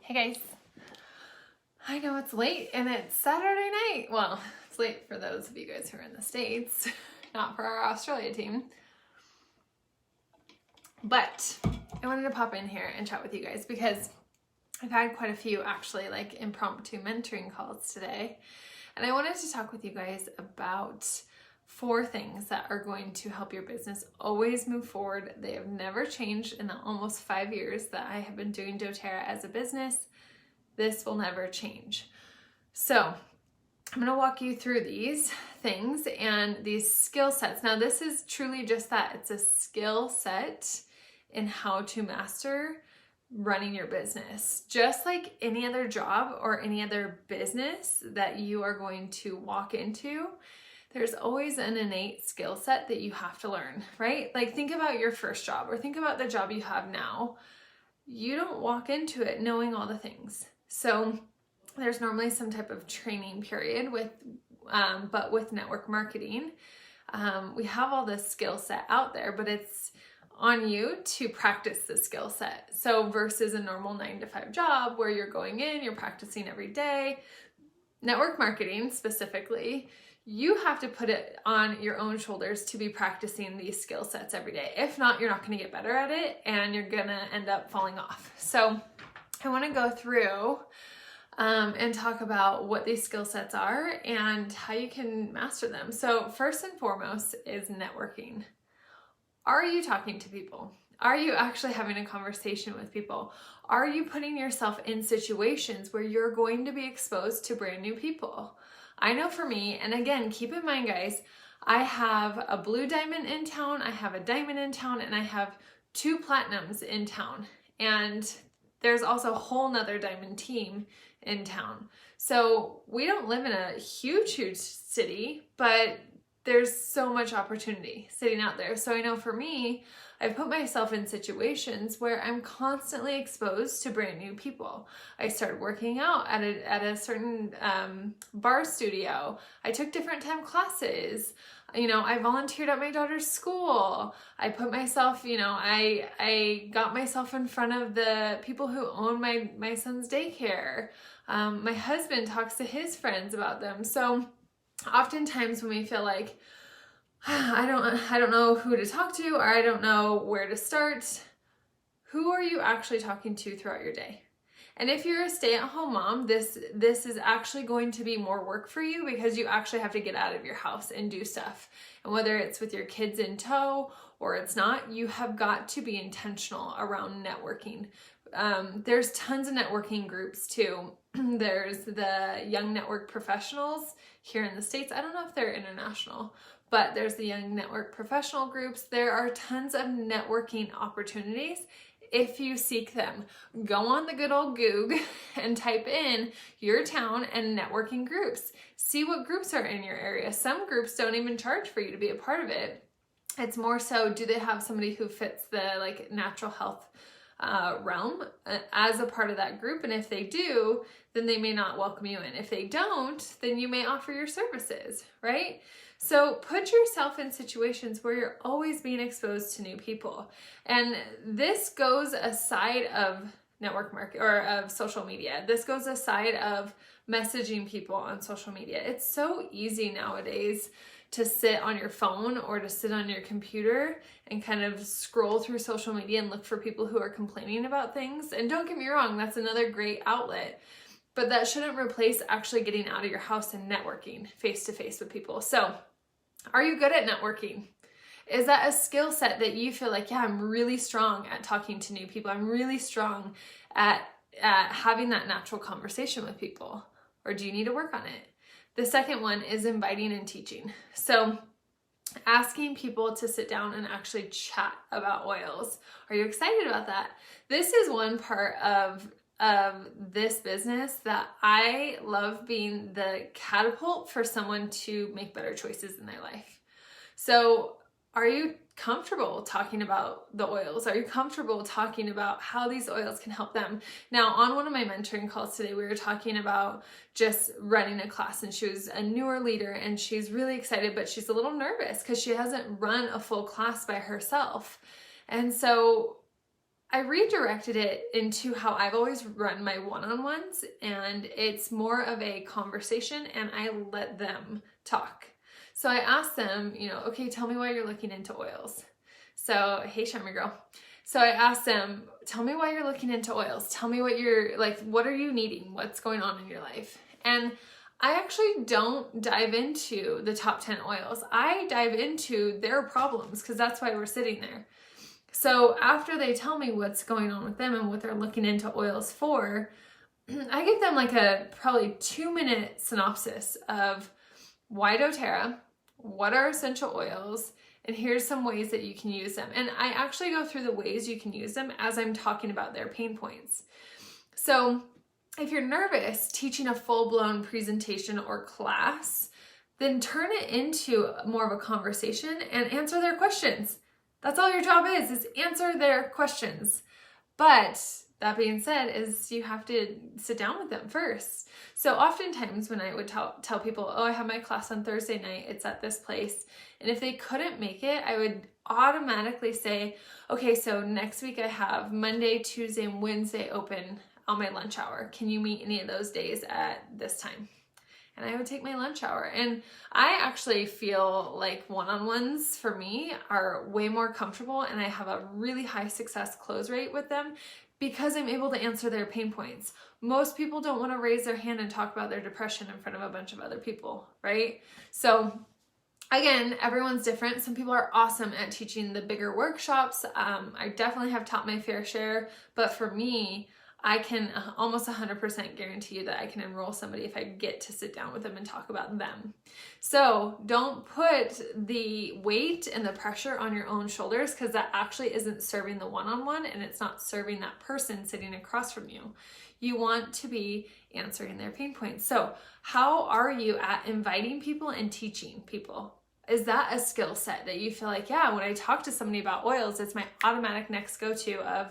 Hey guys, I know it's late and it's Saturday night. Well, it's late for those of you guys who are in the States, not for our Australia team. But I wanted to pop in here and chat with you guys because I've had quite a few actually like impromptu mentoring calls today. And I wanted to talk with you guys about 4 things that are going to help your business always move forward. They have never changed in the almost 5 years that I have been doing dōTERRA as a business. This will never change. So I'm going to walk you through these things and these skill sets. Now, this is truly just that. It's a skill set in how to master running your business. Just like any other job or any other business that you are going to walk into, there's always an innate skill set that you have to learn, right? Like think about your first job or think about the job you have now. You don't walk into it knowing all the things. So there's normally some type of training period but with network marketing, we have all this skill set out there, but it's on you to practice the skill set. So versus a normal 9-to-5 job where you're going in, you're practicing every day, network marketing specifically, you have to put it on your own shoulders to be practicing these skill sets every day. If not, you're not going to get better at it and you're going to end up falling off. So I want to go through and talk about what these skill sets are and how you can master them. So first and foremost is networking. Are you talking to people? Are you actually having a conversation with people? Are you putting yourself in situations where you're going to be exposed to brand new people? I know for me, and again, keep in mind guys, I have a blue diamond in town, I have a diamond in town, and I have 2 platinums in town. And there's also a whole nother diamond team in town. So we don't live in a huge city, but there's so much opportunity sitting out there. So I know for me, I've put myself in situations where I'm constantly exposed to brand new people. I started working out at a certain bar studio. I took different time classes. You know, I volunteered at my daughter's school. I put myself, you know, I got myself in front of the people who own my son's daycare. My husband talks to his friends about them. So oftentimes when we feel like, I don't know who to talk to, or I don't know where to start, who are you actually talking to throughout your day? And if you're a stay-at-home mom, this is actually going to be more work for you because you actually have to get out of your house and do stuff. And whether it's with your kids in tow or it's not, you have got to be intentional around networking. There's tons of networking groups too. There's the Young Network Professionals here in the States. I don't know if they're international, but there's the Young Network Professional groups. There are tons of networking opportunities if you seek them. Go on the good old Goog and type in your town and networking groups. See what groups are in your area. Some groups don't even charge for you to be a part of it. It's more so, do they have somebody who fits the like natural health realm as a part of that group? And if they do, then they may not welcome you in. If they don't, then you may offer your services, right? So put yourself in situations where you're always being exposed to new people. And this goes aside of network market or of social media. This goes aside of messaging people on social media. It's so easy nowadays to sit on your phone or to sit on your computer and kind of scroll through social media and look for people who are complaining about things. And don't get me wrong, that's another great outlet, but that shouldn't replace actually getting out of your house and networking face to face with people. So are you good at networking? Is that a skill set that you feel like, yeah, I'm really strong at talking to new people. I'm really strong at having that natural conversation with people. Or do you need to work on it? The second one is inviting and teaching. So asking people to sit down and actually chat about oils. Are you excited about that? This is one part of this business that I love being the catapult for someone to make better choices in their life. So are you comfortable talking about the oils? Are you comfortable talking about how these oils can help them? Now, on one of my mentoring calls today, we were talking about just running a class, and she was a newer leader and she's really excited, but she's a little nervous because she hasn't run a full class by herself. And so I redirected it into how I've always run my one-on-ones, and it's more of a conversation and I let them talk. So I asked them, okay, tell me why you're looking into oils. So, hey, Shimmer Girl. So I asked them, tell me why you're looking into oils. Tell me what what are you needing? What's going on in your life? And I actually don't dive into the top 10 oils. I dive into their problems because that's why we're sitting there. So after they tell me what's going on with them and what they're looking into oils for, I give them like a probably 2-minute synopsis of why doTERRA, what are essential oils, and here's some ways that you can use them. And I actually go through the ways you can use them as I'm talking about their pain points. So if you're nervous teaching a full-blown presentation or class, then turn it into more of a conversation and answer their questions. That's all your job is answer their questions. But that being said, is you have to sit down with them first. So oftentimes when I would tell people, oh, I have my class on Thursday night, it's at this place. And if they couldn't make it, I would automatically say, okay, so next week I have Monday, Tuesday, and Wednesday open on my lunch hour. Can you meet any of those days at this time? And I would take my lunch hour. And I actually feel like one-on-ones for me are way more comfortable, and I have a really high success close rate with them because I'm able to answer their pain points. Most people don't want to raise their hand and talk about their depression in front of a bunch of other people, right? So again, everyone's different. Some people are awesome at teaching the bigger workshops. I definitely have taught my fair share, but for me, I can almost 100% guarantee you that I can enroll somebody if I get to sit down with them and talk about them. So don't put the weight and the pressure on your own shoulders, because that actually isn't serving the one-on-one, and it's not serving that person sitting across from you. You want to be answering their pain points. So how are you at inviting people and teaching people? Is that a skill set that you feel like, yeah, when I talk to somebody about oils, it's my automatic next go-to of,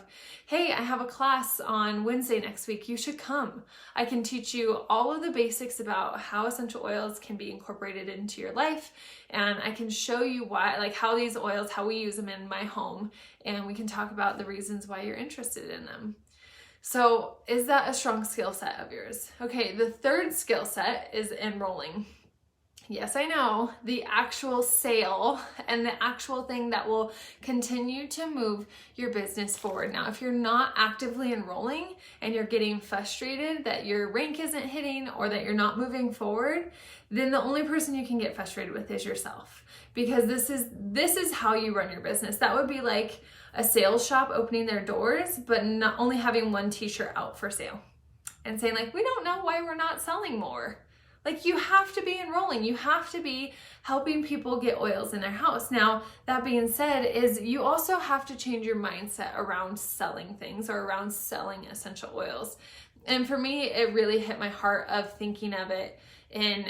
hey, I have a class on Wednesday next week. You should come. I can teach you all of the basics about how essential oils can be incorporated into your life. And I can show you why, like how these oils, how we use them in my home. And we can talk about the reasons why you're interested in them. So is that a strong skill set of yours? Okay, the third skill set is enrolling. Yes, I know, the actual sale and the actual thing that will continue to move your business forward. Now, if you're not actively enrolling and you're getting frustrated that your rank isn't hitting or that you're not moving forward, then the only person you can get frustrated with is yourself, because this is how you run your business. That would be like a sales shop opening their doors, but not only having one t-shirt out for sale and saying like, we don't know why we're not selling more. Like, you have to be enrolling. You have to be helping people get oils in their house. Now, that being said, is you also have to change your mindset around selling things or around selling essential oils. And for me, it really hit my heart of thinking of it in,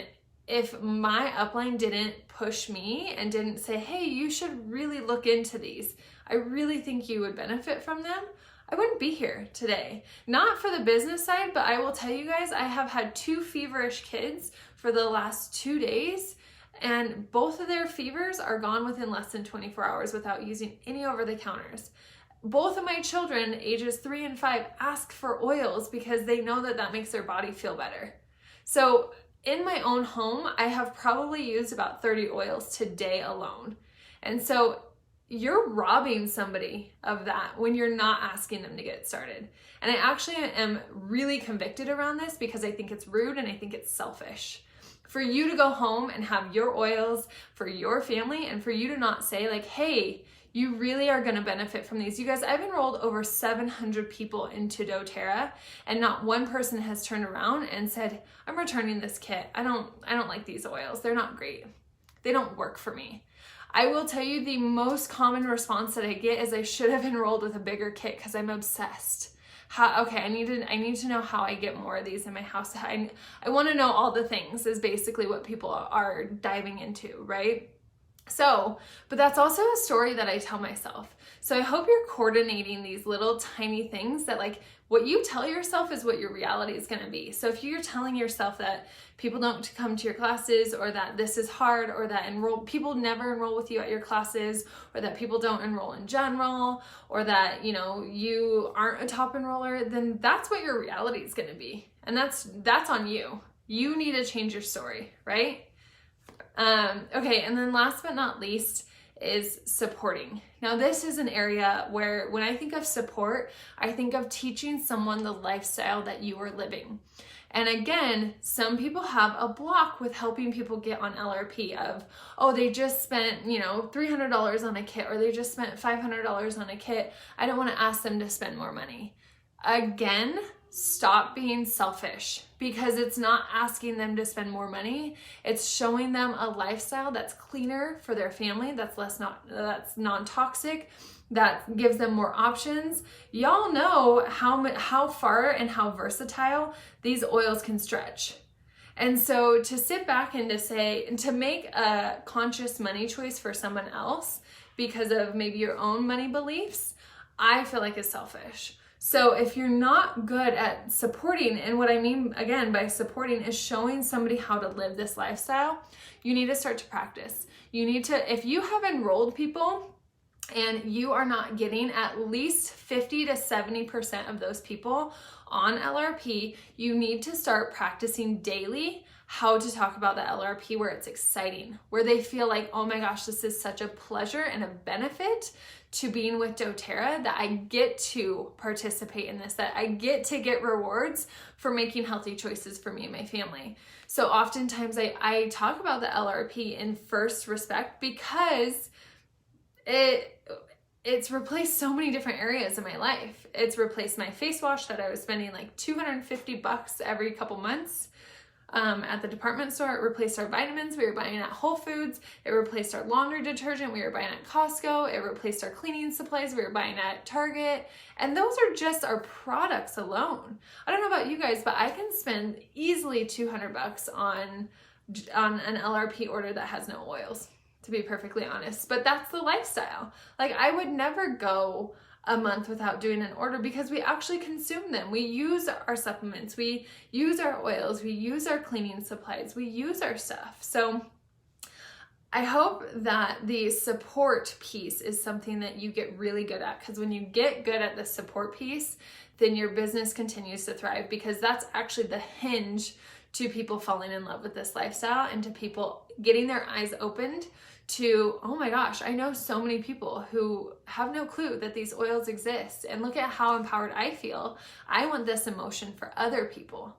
if my upline didn't push me and didn't say, hey, you should really look into these, I really think you would benefit from them, I wouldn't be here today. Not for the business side, but I will tell you guys, I have had 2 feverish kids for the last 2 days, and both of their fevers are gone within less than 24 hours without using any over-the-counters. Both of my children, ages 3 and 5, ask for oils because they know that that makes their body feel better. So in my own home, I have probably used about 30 oils today alone. And so you're robbing somebody of that when you're not asking them to get started. And I actually am really convicted around this because I think it's rude and I think it's selfish. For you to go home and have your oils for your family, and for you to not say like, hey, you really are going to benefit from these. You guys, I've enrolled over 700 people into doTERRA, and not one person has turned around and said, I'm returning this kit. I don't like these oils. They're not great. They don't work for me. I will tell you, the most common response that I get is I should have enrolled with a bigger kit because I'm obsessed. Okay, I need to know how I get more of these in my house. I want to know all the things is basically what people are diving into, right? So, but that's also a story that I tell myself. So I hope you're coordinating these little tiny things that, like, What you tell yourself is what your reality is going to be. So if you're telling yourself that people don't come to your classes, or that this is hard, or that people never enroll with you at your classes, or that people don't enroll in general, or that, you aren't a top enroller, then that's what your reality is going to be. And that's on you. You need to change your story, right? Okay, and then last but not least is supporting. Now, this is an area where when I think of support, I think of teaching someone the lifestyle that you are living. And again, some people have a block with helping people get on LRP of, oh, they just spent, $300 on a kit, or they just spent $500 on a kit. I don't want to ask them to spend more money. Again, stop being selfish, because it's not asking them to spend more money. It's showing them a lifestyle that's cleaner for their family, that's that's non-toxic, that gives them more options. Y'all know how far and how versatile these oils can stretch. And so to sit back and to make a conscious money choice for someone else because of maybe your own money beliefs, I feel like is selfish. So if you're not good at supporting, and what I mean again by supporting is showing somebody how to live this lifestyle, you need to start to practice. You need to, if you have enrolled people and you are not getting at least 50 to 70% of those people on LRP, you need to start practicing daily how to talk about the LRP where it's exciting, where they feel like, oh my gosh, this is such a pleasure and a benefit to being with doTERRA, that I get to participate in this, that I get to get rewards for making healthy choices for me and my family. So oftentimes I talk about the LRP in first respect because it's replaced so many different areas in my life. It's replaced my face wash that I was spending like $250 every couple months at the department store. It replaced our vitamins we were buying at Whole Foods. It replaced our laundry detergent we were buying at Costco. It replaced our cleaning supplies we were buying at Target. And those are just our products alone. I don't know about you guys, but I can spend easily $200 on an LRP order that has no oils, to be perfectly honest. But that's the lifestyle. Like, I would never go a month without doing an order because we actually consume them. We use our supplements, we use our oils, we use our cleaning supplies, we use our stuff. So I hope that the support piece is something that you get really good at, because when you get good at the support piece, then your business continues to thrive, because that's actually the hinge to people falling in love with this lifestyle and to people getting their eyes opened to, oh my gosh, I know so many people who have no clue that these oils exist, and look at how empowered I feel. I want this emotion for other people,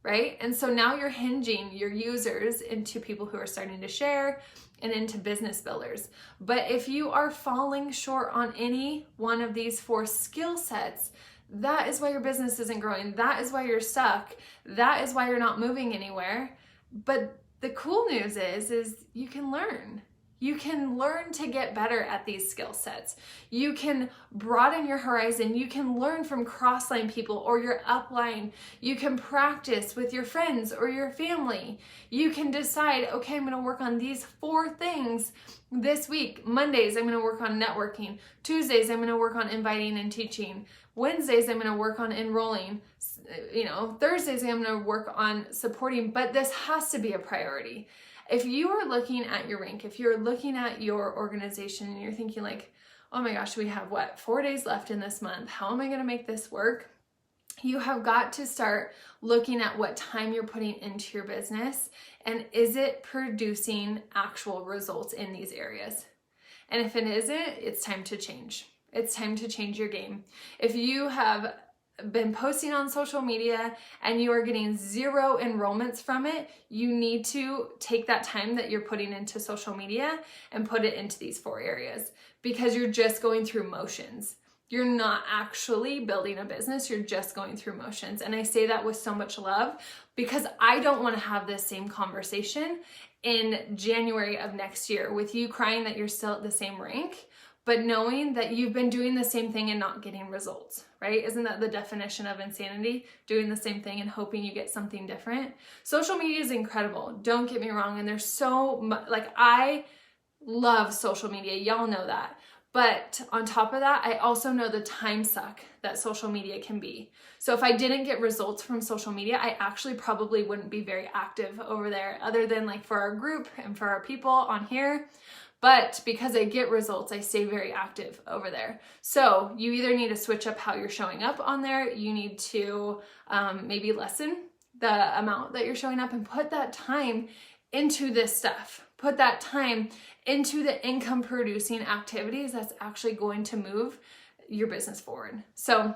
right? And so now you're hinging your users into people who are starting to share and into business builders. But if you are falling short on any one of these 4 skill sets, that is why your business isn't growing. That is why you're stuck. That is why you're not moving anywhere. But the cool news is you can learn. You can learn to get better at these skill sets. You can broaden your horizon. You can learn from cross-line people or your upline. You can practice with your friends or your family. You can decide, okay, I'm going to work on these 4 things this week. Mondays, I'm going to work on networking. Tuesdays, I'm going to work on inviting and teaching. Wednesdays, I'm going to work on enrolling. Thursdays, I'm going to work on supporting. But this has to be a priority. If you are looking at your rank, if you're looking at your organization and you're thinking like, oh my gosh, we have 4 days left in this month. How am I going to make this work? You have got to start looking at what time you're putting into your business, and is it producing actual results in these areas? And if it isn't, it's time to change. It's time to change your game. If you have been posting on social media and you are getting 0 enrollments from it, you need to take that time that you're putting into social media and put it into these 4 areas, because you're just going through motions. You're not actually building a business, you're just going through motions. And I say that with so much love, because I don't want to have this same conversation in January of next year with you crying that you're still at the same rank, but knowing that you've been doing the same thing and not getting results, right? Isn't that the definition of insanity? Doing the same thing and hoping you get something different. Social media is incredible. Don't get me wrong. And there's so much, I love social media. Y'all know that. But on top of that, I also know the time suck that social media can be. So if I didn't get results from social media, I actually probably wouldn't be very active over there, other than like for our group and for our people on here. But because I get results, I stay very active over there. So you either need to switch up how you're showing up on there. You need to maybe lessen the amount that you're showing up and put that time into this stuff. Put that time into the income producing activities that's actually going to move your business forward. So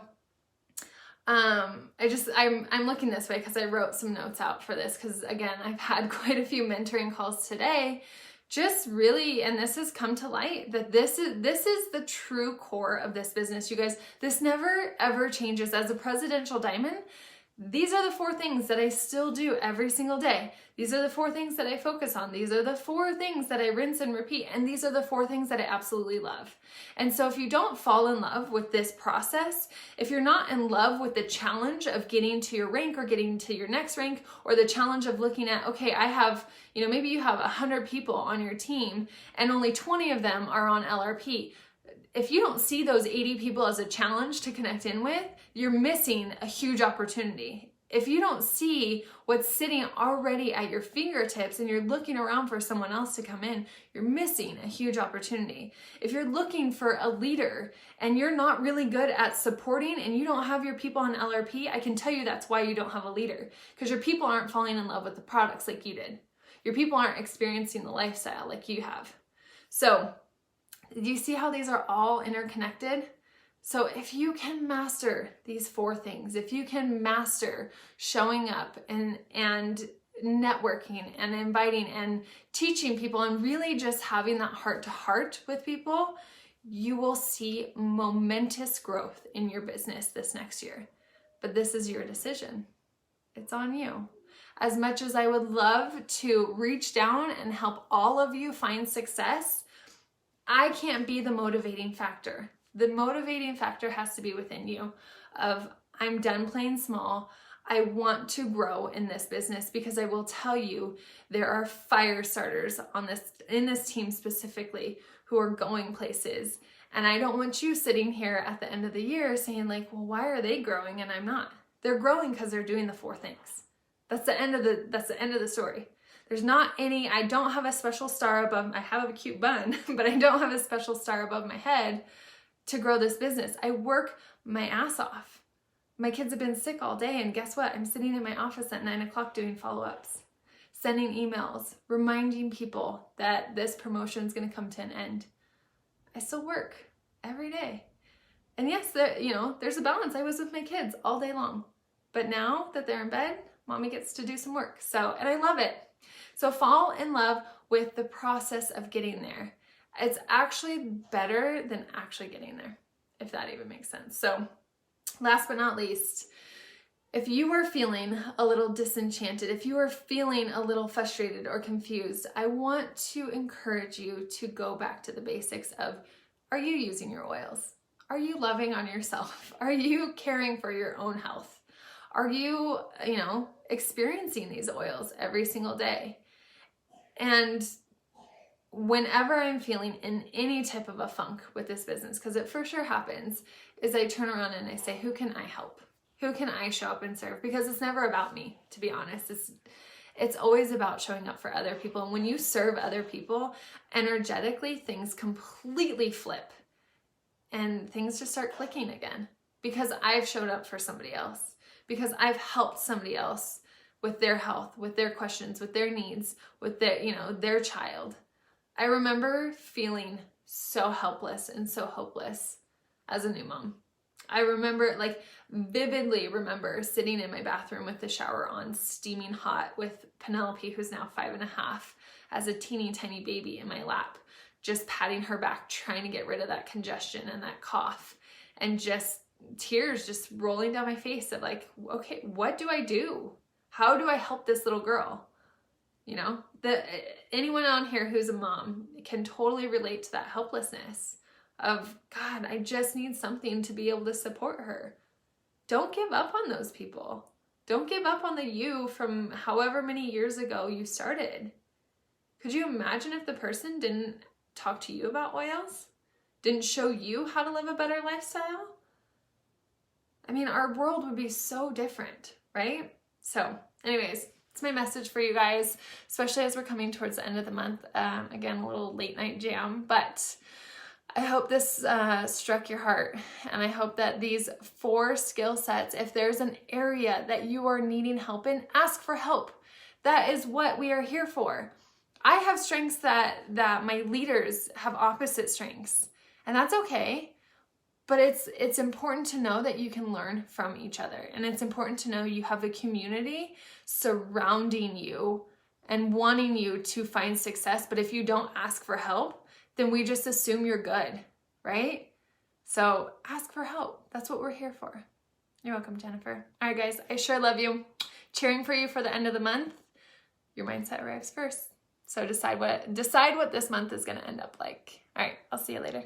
I'm looking this way because I wrote some notes out for this, because again, I've had quite a few mentoring calls today, just really, and this has come to light that this is the true core of this business, you guys. This never ever changes. As a presidential diamond, these are the 4 things that I still do every single day. These are the 4 things that I focus on. These are the 4 things that I rinse and repeat. And these are the 4 things that I absolutely love. And so if you don't fall in love with this process, if you're not in love with the challenge of getting to your rank or getting to your next rank, or the challenge of looking at, okay, I have, maybe you have 100 people on your team and only 20 of them are on LRP. If you don't see those 80 people as a challenge to connect in with, you're missing a huge opportunity. If you don't see what's sitting already at your fingertips and you're looking around for someone else to come in, you're missing a huge opportunity. If you're looking for a leader and you're not really good at supporting and you don't have your people on LRP, I can tell you that's why you don't have a leader, because your people aren't falling in love with the products like you did. Your people aren't experiencing the lifestyle like you have. So, do you see how these are all interconnected? So if you can master these 4 things, if you can master showing up and networking and inviting and teaching people and really just having that heart-to-heart with people, you will see momentous growth in your business this next year. But this is your decision. It's on you. As much as I would love to reach down and help all of you find success, I can't be the motivating factor. The motivating factor has to be within you of, I'm done playing small. I want to grow in this business, because I will tell you, there are fire starters in this team specifically who are going places. And I don't want you sitting here at the end of the year saying like, well, why are they growing and I'm not? They're growing because they're doing the 4 things. That's the end of the story. There's not any, I don't have a special star above, I have a cute bun, but I don't have a special star above my head to grow this business. I work my ass off. My kids have been sick all day, and guess what? I'm sitting in my office at 9 o'clock doing follow-ups, sending emails, reminding people that this promotion is going to come to an end. I still work every day. And yes, there's a balance. I was with my kids all day long. But now that they're in bed, mommy gets to do some work. And I love it. So fall in love with the process of getting there. It's actually better than actually getting there, if that even makes sense. So last but not least, if you are feeling a little disenchanted, if you are feeling a little frustrated or confused, I want to encourage you to go back to the basics of, are you using your oils? Are you loving on yourself? Are you caring for your own health? Are you, experiencing these oils every single day? And whenever I'm feeling in any type of a funk with this business, because it for sure happens, is I turn around and I say, who can I help? Who can I show up and serve? Because it's never about me, to be honest. It's always about showing up for other people. And when you serve other people, energetically, things completely flip and things just start clicking again, because I've showed up for somebody else, because I've helped somebody else with their health, with their questions, with their needs, with their child. I remember feeling so helpless and so hopeless as a new mom. I vividly remember sitting in my bathroom with the shower on, steaming hot, with Penelope, who's now 5.5, as a teeny tiny baby in my lap, just patting her back, trying to get rid of that congestion and that cough, and just tears just rolling down my face of like, okay, what do I do? How do I help this little girl? Anyone on here who's a mom can totally relate to that helplessness of, God, I just need something to be able to support her. Don't give up on those people. Don't give up on the you from however many years ago you started. Could you imagine if the person didn't talk to you about oils? didn't show you how to live a better lifestyle, I mean, our world would be so different, right? So anyways, it's my message for you guys, especially as we're coming towards the end of the month. Again, a little late night jam, but I hope this struck your heart, and I hope that these 4 skill sets, if there's an area that you are needing help in, ask for help. That is what we are here for. I have strengths that my leaders have opposite strengths, and that's okay. But it's important to know that you can learn from each other, and it's important to know you have a community surrounding you and wanting you to find success. But if you don't ask for help, then we just assume you're good, right? So ask for help. That's what we're here for. You're welcome, Jennifer. All right, guys, I sure love you. Cheering for you for the end of the month. Your mindset arrives first. So decide what this month is going to end up like. All right, I'll see you later.